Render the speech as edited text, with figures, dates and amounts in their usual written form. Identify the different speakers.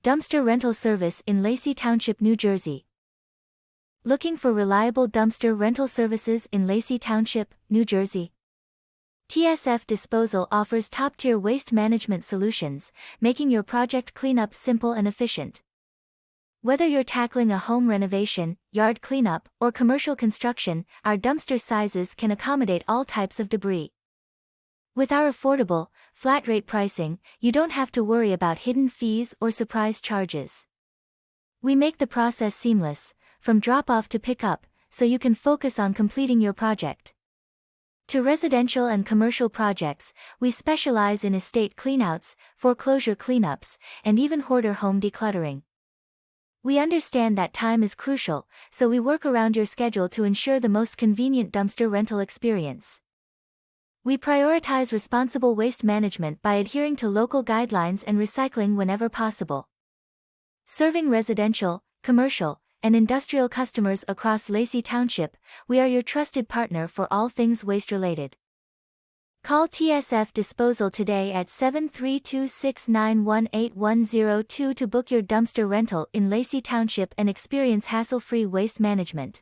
Speaker 1: dumpster rental service in Lacey Township, New Jersey. Looking for reliable dumpster rental services in Lacey Township, New Jersey? TSF Disposal offers top-tier waste management solutions, making your project cleanup simple and efficient. Whether you're tackling a home renovation, yard cleanup, or commercial construction, our dumpster sizes can accommodate all types of debris. With our affordable, flat-rate pricing, you don't have to worry about hidden fees or surprise charges. We make the process seamless, from drop-off to pick-up, so you can focus on completing your project. To residential and commercial projects, we specialize in estate cleanouts, foreclosure cleanups, and even hoarder home decluttering. We understand that time is crucial, so we work around your schedule to ensure the most convenient dumpster rental experience. We prioritize responsible waste management by adhering to local guidelines and recycling whenever possible. Serving residential, commercial, and industrial customers across Lacey Township, we are your trusted partner for all things waste-related. Call TSF Disposal today at 732-691-8102 to book your dumpster rental in Lacey Township and experience hassle-free waste management.